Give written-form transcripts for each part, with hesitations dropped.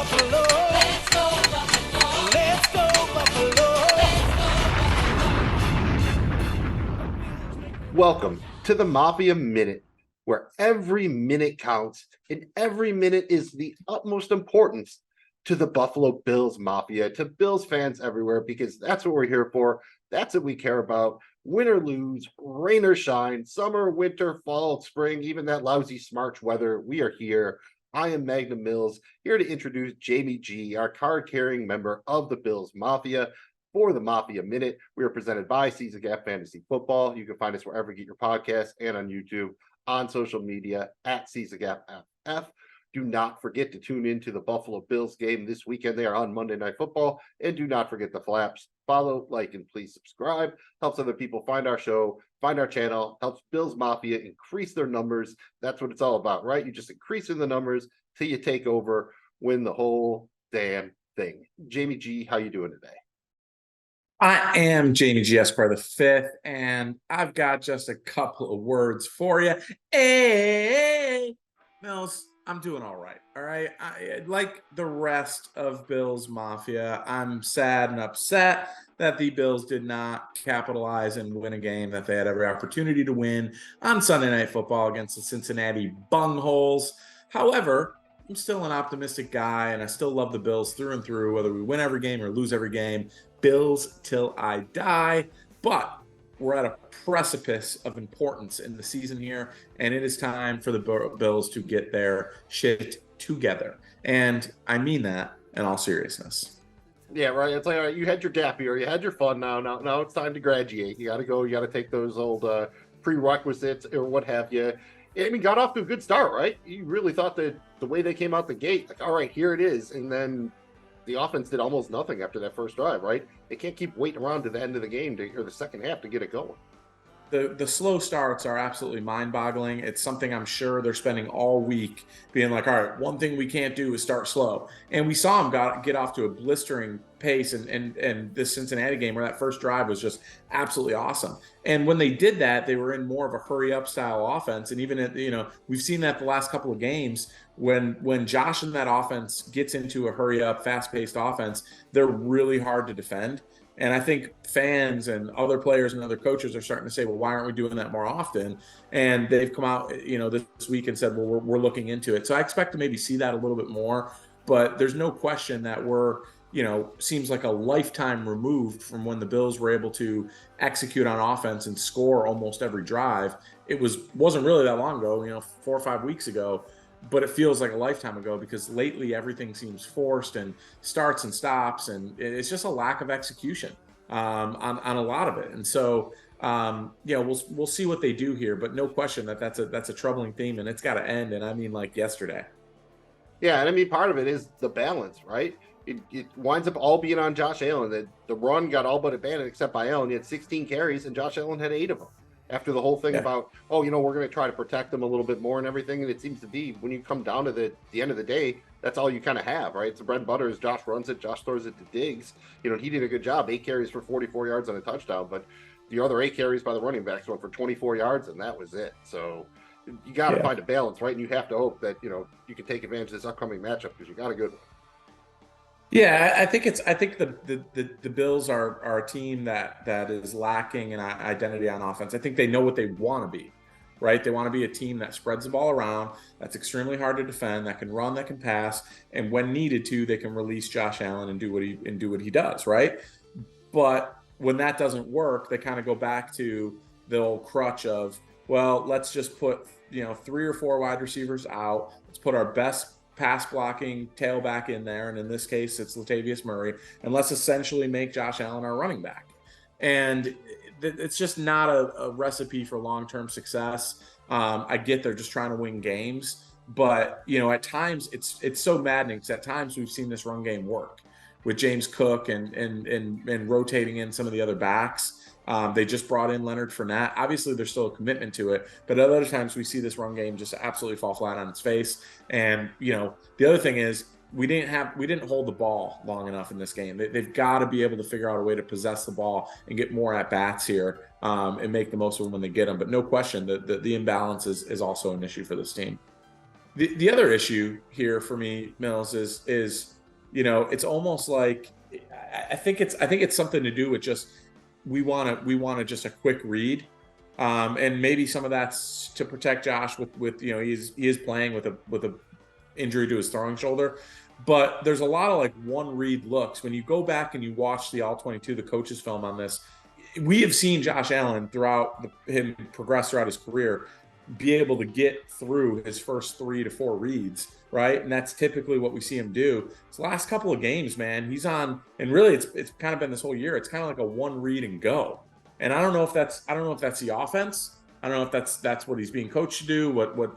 Buffalo. Let's go Buffalo. Let's go Buffalo. Welcome to the Mafia Minute, where every minute counts and every minute is the utmost importance to the Buffalo Bills Mafia, to Bills fans everywhere, because that's what we're here for. That's what we care about. Win or lose, rain or shine, summer, winter, fall, spring, even that lousy March weather, we are here. I am Magnum Mills, here to introduce Jamie G, our card-carrying member of the Bills Mafia. For the Mafia Minute, we are presented by Season Gap Fantasy Football. You can find us wherever you get your podcasts and on YouTube, on social media at Season Gap FF. Do not forget to tune in to the Buffalo Bills game this weekend. They are on Monday Night Football. And do not forget the flaps. Follow, like, and please subscribe. Helps other people find our show, find our channel, helps Bills Mafia increase their numbers. That's what it's all about, right? You just increasing the numbers till you take over, win the whole damn thing. Jamie G, how you doing today? I am Jamie G. Esquire the fifth, and I've got just a couple of words for you. Hey, Mills, I'm doing all right. All right. Like the rest of Bills Mafia, I'm sad and upset that the Bills did not capitalize and win a game that they had every opportunity to win on Sunday Night Football against the Cincinnati Bengals. However, I'm still an optimistic guy, and I still love the Bills through and through, whether we win every game or lose every game. Bills till I die. But we're at a precipice of importance in the season here, and it is time for the Bills to get their shit together. And I mean that in all seriousness. Yeah, right. It's like, all right, you had your gap year, you had your fun. Now it's time to graduate. You got to go. You got to take those old prerequisites or what have you. I mean, got off to a good start, right? You really thought that the way they came out the gate, like, all right, here it is, and then the offense did almost nothing after that first drive, right? They can't keep waiting around to the end of the game or the second half to get it going. The slow starts are absolutely mind-boggling. It's something I'm sure they're spending all week being like, all right, one thing we can't do is start slow. And we saw them get off to a blistering pace and this Cincinnati game where that first drive was just absolutely awesome. And when they did that, they were in more of a hurry-up style offense. And even we've seen that the last couple of games when Josh and that offense gets into a hurry-up, fast-paced offense, they're really hard to defend. And I think fans and other players and other coaches are starting to say, well, why aren't we doing that more often? And they've come out, this week and said, well, we're looking into it. So I expect to maybe see that a little bit more. But there's no question that we're, seems like a lifetime removed from when the Bills were able to execute on offense and score almost every drive. It wasn't really that long ago, 4 or 5 weeks ago. But it feels like a lifetime ago because lately everything seems forced and starts and stops, and it's just a lack of execution on a lot of it. And so, we'll see what they do here, but no question that's a troubling theme, and it's got to end. And I mean, like yesterday. Yeah, and I mean, part of it is the balance, right? It winds up all being on Josh Allen. The run got all but abandoned except by Allen. He had 16 carries, and Josh Allen had 8 of them. After the whole thing about, we're going to try to protect them a little bit more and everything. And it seems to be when you come down to the end of the day, that's all you kind of have, right? It's the bread and butter is Josh runs it, Josh throws it to Diggs. He did a good job, 8 carries for 44 yards on a touchdown, but the other 8 carries by the running backs went for 24 yards, and that was it. So you got to find a balance, right? And you have to hope that, you can take advantage of this upcoming matchup because you got a good one. Yeah, I think the Bills are a team that is lacking an identity on offense. I think they know what they want to be, right? They want to be a team that spreads the ball around, that's extremely hard to defend, that can run, that can pass, and when needed to, they can release Josh Allen and do what he does, right? But when that doesn't work, they kind of go back to the old crutch of, well, let's just put 3 or 4 wide receivers out. Let's put our best pass blocking tailback in there, and in this case it's Latavius Murray, and let's essentially make Josh Allen our running back. And it's just not a recipe for long-term success. I get they're just trying to win games, but at times it's so maddening because at times we've seen this run game work with James Cook and rotating in some of the other backs. They just brought in Leonard Fournette. Obviously, there's still a commitment to it, but at other times we see this run game just absolutely fall flat on its face. And the other thing is we didn't hold the ball long enough in this game. They've got to be able to figure out a way to possess the ball and get more at bats here and make the most of them when they get them. But no question that the imbalance is also an issue for this team. The other issue here for me, Mills, is it's almost like I think it's something to do with just we want just a quick read, and maybe some of that's to protect Josh with he is playing with a injury to his throwing shoulder, but there's a lot of like one read looks when you go back and you watch the all 22 the coaches film on this. We have seen Josh Allen throughout him progress throughout his career be able to get through his first 3 to 4 reads, right? And that's typically what we see him do. His last couple of games, man, he's on, and really it's kind of been this whole year. It's kind of like a one read and go. And I don't know if that's the offense. I don't know if that's what he's being coached to do,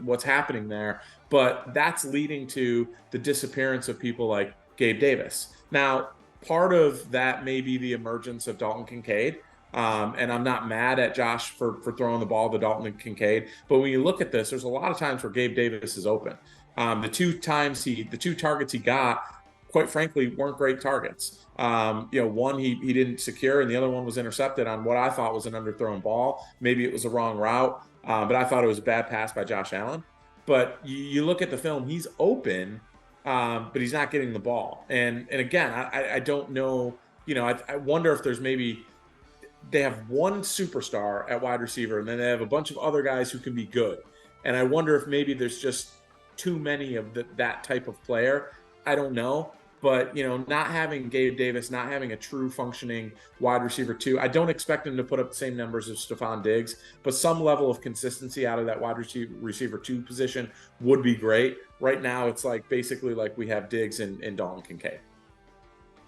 what's happening there, but that's leading to the disappearance of people like Gabe Davis. Now, part of that may be the emergence of Dalton Kincaid. And I'm not mad at Josh for throwing the ball to Dalton and Kincaid. But when you look at this, there's a lot of times where Gabe Davis is open. The two targets he got, quite frankly, weren't great targets. One he didn't secure, and the other one was intercepted on what I thought was an underthrown ball. Maybe it was the wrong route, but I thought it was a bad pass by Josh Allen. But you look at the film, he's open, but he's not getting the ball. And again, I don't know. I wonder if there's maybe they have one superstar at wide receiver, and then they have a bunch of other guys who can be good. And I wonder if maybe there's just too many of that type of player. I don't know. But, not having Gabe Davis, not having a true functioning wide receiver 2, I don't expect him to put up the same numbers as Stephon Diggs, but some level of consistency out of that wide receiver 2 position would be great. Right now, it's like basically like we have Diggs and Dalton Kincaid.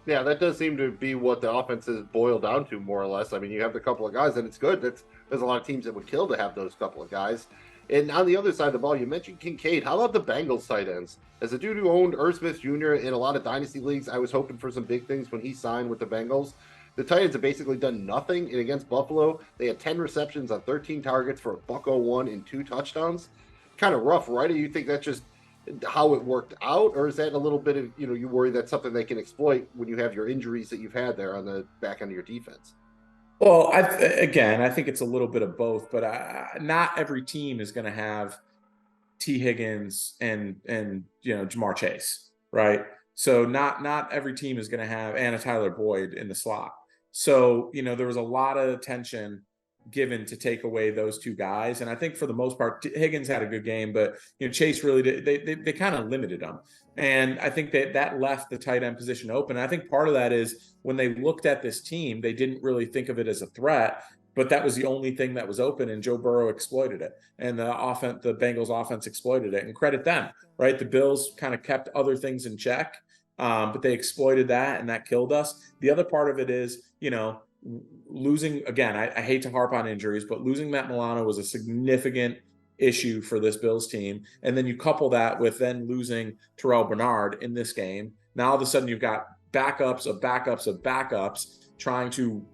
Yeah, that does seem to be what the offense is boiled down to, more or less. I mean, you have the couple of guys, and it's good. There's a lot of teams that would kill to have those couple of guys. And on the other side of the ball, you mentioned Kincaid. How about the Bengals tight ends? As a dude who owned Irv Smith Jr. in a lot of dynasty leagues, I was hoping for some big things when he signed with the Bengals. The tight ends have basically done nothing. And against Buffalo, they had 10 receptions on 13 targets for a $101 and 2 touchdowns. Kind of rough, right? Do you think that's just how it worked out, or is that a little bit of, you worry that's something they can exploit when you have your injuries that you've had there on the back end of your defense? Well, I think it's a little bit of both, but not every team is going to have T. Higgins and Jamar Chase, right? So not every team is going to have Anna Tyler Boyd in the slot. So there was a lot of attention given to take away those two guys, and I think for the most part Higgins had a good game, but Chase really did, they kind of limited him, and I think that left the tight end position open. And I think part of that is when they looked at this team, they didn't really think of it as a threat, but that was the only thing that was open, and Joe Burrow exploited it, and the Bengals offense exploited it, and credit them, right? The Bills kind of kept other things in check, but they exploited that, and that killed us. The other part of it is losing, again, I hate to harp on injuries, but losing Matt Milano was a significant issue for this Bills team. And then you couple that with then losing Terrell Bernard in this game. Now all of a sudden you've got backups of backups of backups trying to,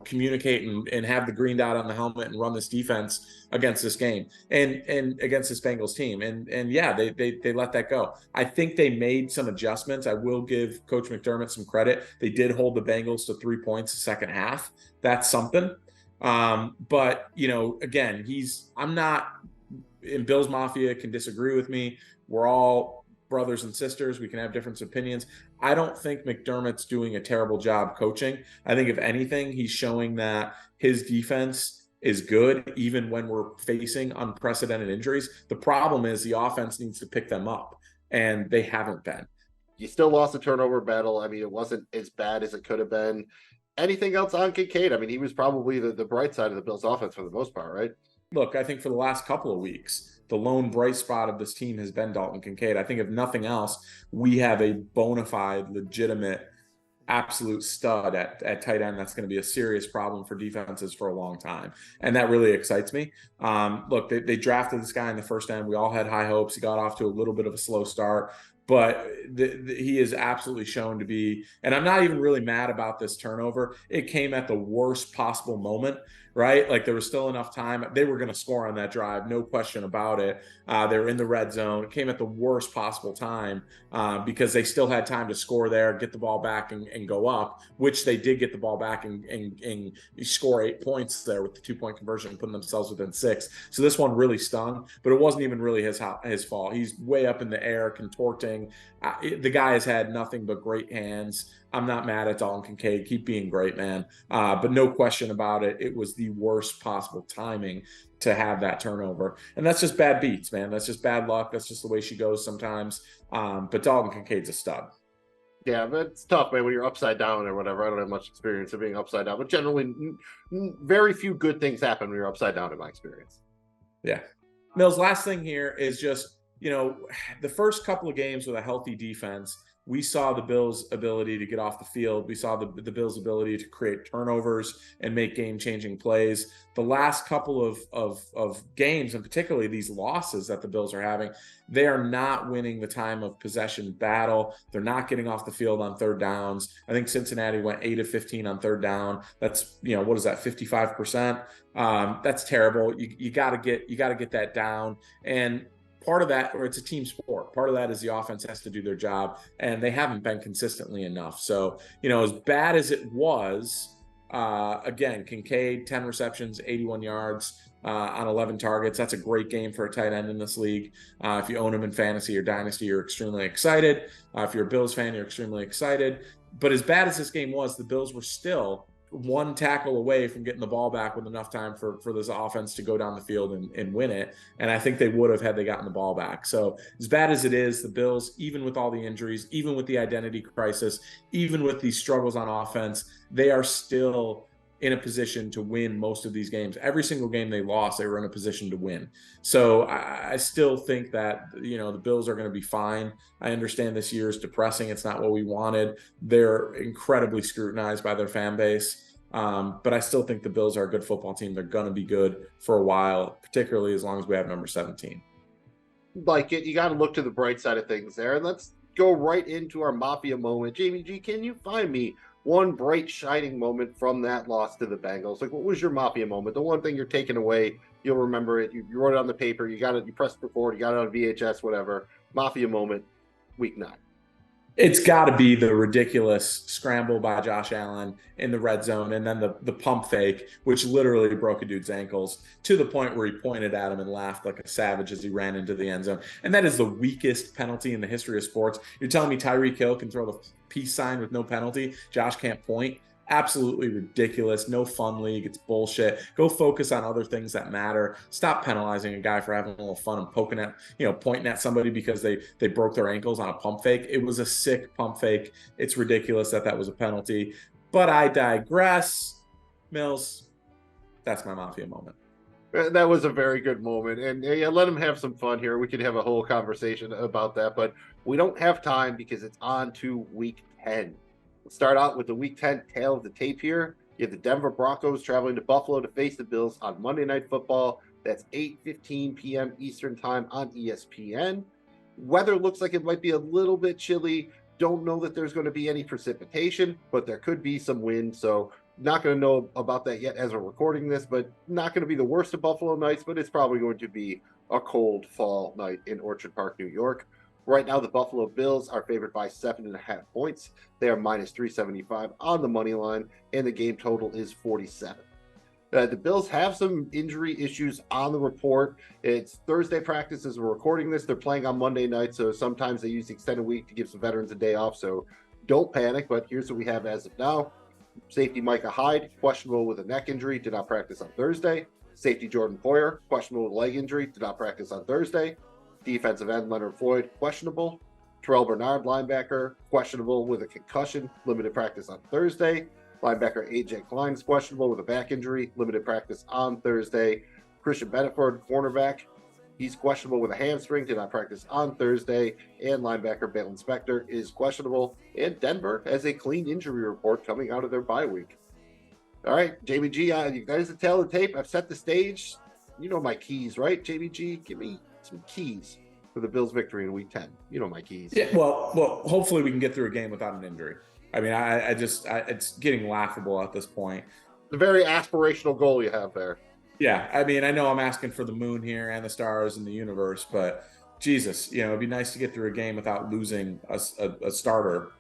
communicate and have the green dot on the helmet and run this defense against this game and against this Bengals team. And yeah, they let that go. I think they made some adjustments. I will give Coach McDermott some credit. They did hold the Bengals to 3 points the second half. That's something. But again, I'm not, in Bills Mafia can disagree with me. We're all brothers and sisters. We can have different opinions. I don't think McDermott's doing a terrible job coaching. I think if anything, he's showing that his defense is good, even when we're facing unprecedented injuries. The problem is the offense needs to pick them up, and they haven't been. You still lost the turnover battle. I mean, it wasn't as bad as it could have been. Anything else on Kincaid? I mean, he was probably the bright side of the Bills offense for the most part, right? Look, I think for the last couple of weeks, the lone bright spot of this team has been Dalton Kincaid. I think if nothing else, we have a bona fide, legitimate, absolute stud at tight end that's going to be a serious problem for defenses for a long time. And that really excites me. Look, they drafted this guy in the first end. We all had high hopes. He got off to a little bit of a slow start. But he is absolutely shown to be, and I'm not even really mad about this turnover. It came at the worst possible moment, right? Like there was still enough time. They were going to score on that drive, no question about it. They were in the red zone. It came at the worst possible time because they still had time to score there, get the ball back and go up, which they did get the ball back and score 8 points there with the 2-point conversion, putting themselves within 6. So this one really stung, but it wasn't even really his fault. He's way up in the air, contorting. The guy has had nothing but great hands. I'm not mad at Dalton Kincaid. Keep being great, man. But no question about it. It was the worst possible timing to have that turnover. And that's just bad beats, man. That's just bad luck. That's just the way she goes sometimes. But Dalton Kincaid's a stud. Yeah, but it's tough, man, when you're upside down or whatever. I don't have much experience of being upside down, but generally very few good things happen when you're upside down in my experience. Yeah. Mills, last thing here is just, the first couple of games with a healthy defense, we saw the Bills' ability to get off the field. We saw the Bills' ability to create turnovers and make game-changing plays. The last couple of games, and particularly these losses that the Bills are having, they are not winning the time of possession battle. They're not getting off the field on third downs. I think Cincinnati went 8 of 15 on third down. That's, what is that, 55%? That's terrible. You got to get that down. And part of that, or it's a team sport, part of that is the offense has to do their job, and they haven't been consistently enough. So, as bad as it was, again, Kincaid, 10 receptions, 81 yards on 11 targets. That's a great game for a tight end in this league. If you own him in fantasy or dynasty, you're extremely excited. If you're a Bills fan, you're extremely excited. But as bad as this game was, the Bills were still one tackle away from getting the ball back with enough time for this offense to go down the field and win it. And I think they would have had they gotten the ball back. So as bad as it is, the Bills, even with all the injuries, even with the identity crisis, even with these struggles on offense, they are still in a position to win most of these games. Every single game they lost, they were in a position to win. So I still think that, the Bills are going to be fine. I understand this year is depressing. It's not what we wanted. They're incredibly scrutinized by their fan base. But I still think the Bills are a good football team. They're going to be good for a while, particularly as long as we have number 17. Like it, you got to look to the bright side of things there. And let's go right into our Mafia moment. Jamie G, can you find me one bright, shining moment from that loss to the Bengals? Like, what was your Mafia moment? The one thing you're taking away, you'll remember it. You wrote it on the paper. You got it. You pressed record. You got it on VHS, whatever. Mafia moment, week 9. It's got to be the ridiculous scramble by Josh Allen in the red zone, and then the pump fake, which literally broke a dude's ankles to the point where he pointed at him and laughed like a savage as he ran into the end zone. And that is the weakest penalty in the history of sports. You're telling me Tyreek Hill can throw the peace sign with no penalty? Josh can't point? Absolutely ridiculous. No fun league. It's bullshit. Go focus on other things that matter. Stop penalizing a guy for having a little fun and pointing at somebody because they broke their ankles on a pump fake. It was a sick pump fake. It's ridiculous that was a penalty. But I digress. Mills, that's my Mafia moment. That was a very good moment. And yeah, let him have some fun here. We could have a whole conversation about that, but we don't have time because it's on to week 10. Let's start out with the week 10 tail of the tape here. You have the Denver Broncos traveling to Buffalo to face the Bills on Monday Night Football. That's 8:15 p.m. Eastern time on ESPN. Weather looks like it might be a little bit chilly. Don't know that there's going to be any precipitation, but there could be some wind. So not going to know about that yet as we're recording this, but not going to be the worst of Buffalo nights, but it's probably going to be a cold fall night in Orchard Park, New York. Right now, the Buffalo Bills are favored by 7.5 points. They are minus 375 on the money line, and the game total is 47. The Bills have some injury issues on the report. It's Thursday practice as we're recording this. They're playing on Monday night, so sometimes they use the extended week to give some veterans a day off. So don't panic, but here's what we have as of now. Safety Micah Hyde, questionable with a neck injury, did not practice on Thursday. Safety Jordan Poyer, questionable with a leg injury, did not practice on Thursday. Defensive end Leonard Floyd, questionable. Terrell Bernard, linebacker, questionable with a concussion, limited practice on Thursday. Linebacker AJ Klein is questionable with a back injury, limited practice on Thursday. Christian Beneford, cornerback, he's questionable with a hamstring, did not practice on Thursday. And linebacker Balen Spector is questionable. And Denver has a clean injury report coming out of their bye week. All right, Jamie G, you guys the tail of the tape. I've set the stage. You know my keys, right, Jamie G? Give me some keys. for the Bills' victory in Week 10. You know my keys. Yeah, well, hopefully we can get through a game without an injury. I mean, it's getting laughable at this point. It's a very aspirational goal you have there. Yeah, I mean, I know I'm asking for the moon here and the stars and the universe, but Jesus, it'd be nice to get through a game without losing a starter.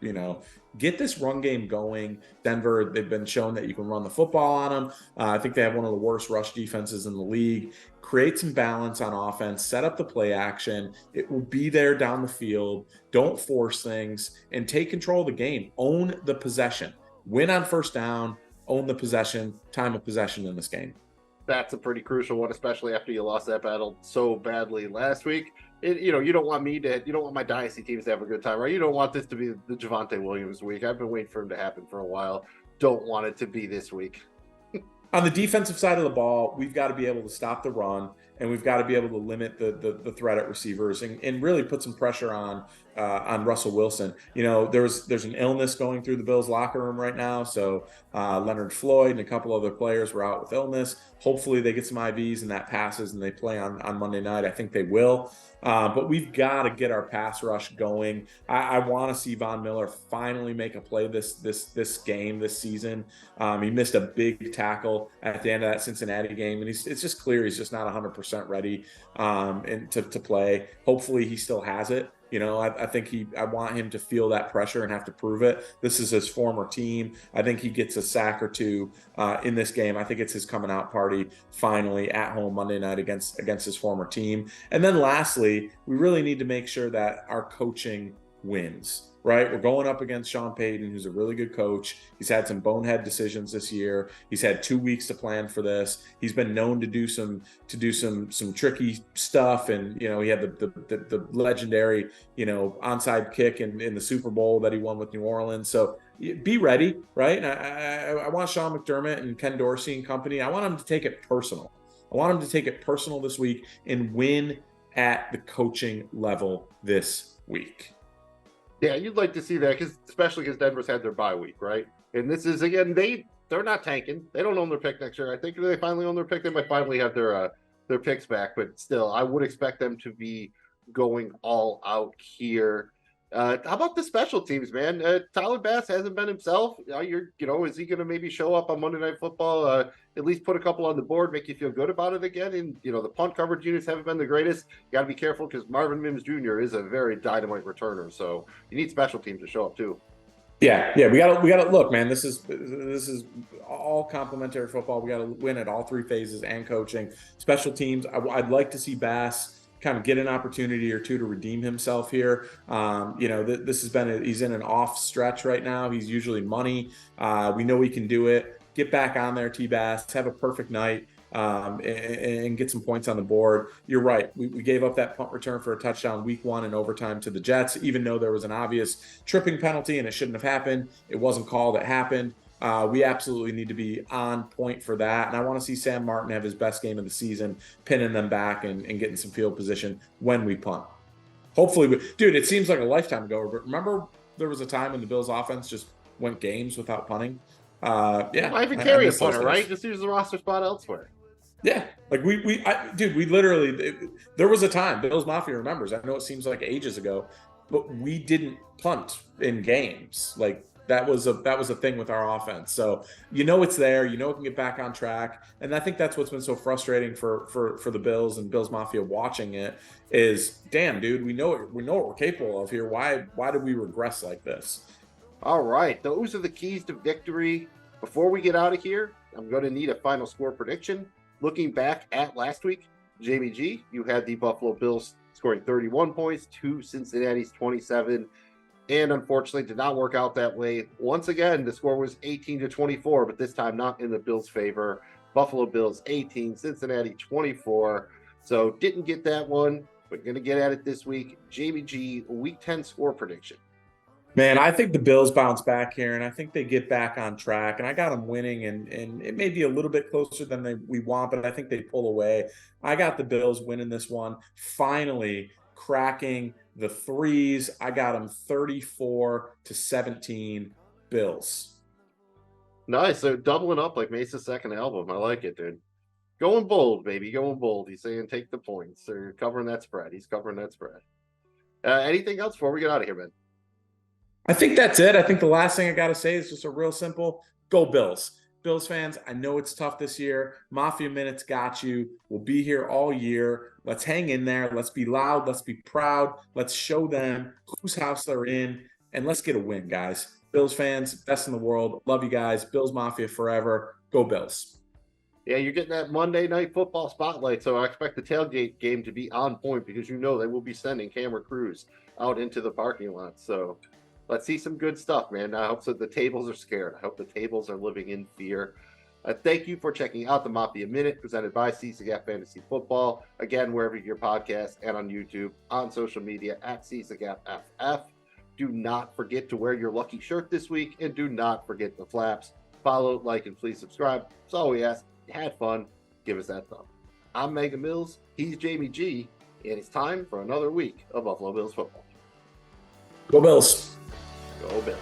Get this run game going. Denver, they've been shown that you can run the football on them. I think they have one of the worst rush defenses in the league. Create some balance on offense, set up the play action. It will be there down the field. Don't force things and take control of the game. Own the possession. Win on first down, own the possession, time of possession in this game. That's a pretty crucial one, especially after you lost that battle so badly last week. You don't want my dynasty teams to have a good time, right? You don't want this to be the Javonte Williams week. I've been waiting for him to happen for a while. Don't want it to be this week. On the defensive side of the ball, we've got to be able to stop the run, and we've got to be able to limit the threat at receivers and really put some pressure on Russell Wilson. There's an illness going through the Bills locker room right now, so Leonard Floyd and a couple other players were out with illness. Hopefully they get some IVs and that passes and they play on Monday night. I think they will. But we've got to get our pass rush going. I want to see Von Miller finally make a play this game, this season. He missed a big tackle at the end of that Cincinnati game, and it's just clear he's just not 100% ready to play. Hopefully he still has it. I want him to feel that pressure and have to prove it. This is his former team. I think he gets a sack or two in this game. I think it's his coming out party finally at home Monday night against his former team. And then lastly, we really need to make sure that our coaching wins. Right? We're going up against Sean Payton, who's a really good coach. He's had some bonehead decisions this year. He's had 2 weeks to plan for this. He's been known to do some tricky stuff, and he had the legendary onside kick in the Super Bowl that he won with New Orleans. So be ready, right? And I want Sean McDermott and Ken Dorsey and company. I want them to take it personal. I want them to take it personal this week and win at the coaching level this week. Yeah, you'd like to see that, especially because Denver's had their bye week, right? And this is, again, they're not tanking. They don't own their pick next year. I think if they finally own their pick, they might finally have their picks back. But still, I would expect them to be going all out here. How about the special teams, man? Tyler Bass hasn't been himself. Is he going to maybe show up on Monday Night Football? At least put a couple on the board, make you feel good about it again. And the punt coverage units haven't been the greatest. You got to be careful because Marvin Mims Jr. is a very dynamite returner, so you need special teams to show up too. Yeah, we got to look, man. This is all complimentary football. We got to win at all three phases and coaching, special teams. I'd like to see Bass kind of get an opportunity or two to redeem himself here. This has been he's in an off stretch right now. He's usually money. We know he can do it. Get back on there, T-Bass. Have a perfect night and get some points on the board. You're right. We gave up that punt return for a touchdown week 1 in overtime to the Jets, even though there was an obvious tripping penalty and it shouldn't have happened. It wasn't called. It happened. We absolutely need to be on point for that. And I want to see Sam Martin have his best game of the season, pinning them back and getting some field position when we punt. Hopefully, dude, it seems like a lifetime ago, but remember there was a time when the Bills offense just went games without punting? Yeah. I even carry a punter, right? Just use the roster spot elsewhere. Yeah. Like we literally, there was a time, Bills Mafia remembers, I know it seems like ages ago, but we didn't punt in games. Like, that was a thing with our offense. So it's there. It can get back on track. And I think that's what's been so frustrating for the Bills and Bills Mafia watching it is, damn, dude, we know what we're capable of here. Why did we regress like this? All right, those are the keys to victory. Before we get out of here, I'm going to need a final score prediction. Looking back at last week, Jamie G, you had the Buffalo Bills scoring 31 points to Cincinnati's 27. And unfortunately did not work out that way. Once again, the score was 18-24, but this time not in the Bills' favor. Buffalo Bills 18, Cincinnati 24. So didn't get that one, but going to get at it this week. Jamie G, Week 10 score prediction. Man, I think the Bills bounce back here, and I think they get back on track. And I got them winning, and it may be a little bit closer than we want, but I think they pull away. I got the Bills winning this one, finally cracking the threes. I got them 34-17 Bills. Nice. So doubling up like Mace's second album. I like it, dude. Going bold, baby. Going bold. He's saying take the points. They're covering that spread. He's covering that spread. Anything else before we get out of here, man? I think that's it. I think the last thing I got to say is just a real simple go Bills. Bills fans, I know it's tough this year. Mafia Minute's got you. We'll be here all year. Let's hang in there. Let's be loud. Let's be proud. Let's show them whose house they're in. And let's get a win, guys. Bills fans, best in the world. Love you guys. Bills Mafia forever. Go Bills. Yeah, you're getting that Monday Night Football spotlight, so I expect the tailgate game to be on point because you know they will be sending camera crews out into the parking lot. So let's see some good stuff, man. I hope so the tables are scared. I hope the tables are living in fear. Thank you for checking out the Mafia Minute presented by CSGAF Fantasy Football. Again, wherever you get your podcasts and on YouTube, on social media at CSGAFFF. Do not forget to wear your lucky shirt this week, and do not forget the flaps. Follow, like, and please subscribe. That's all we ask. Had fun, give us that thumb. I'm Megan Mills, he's Jamie G, and it's time for another week of Buffalo Bills football. Go Bills. Go Bills.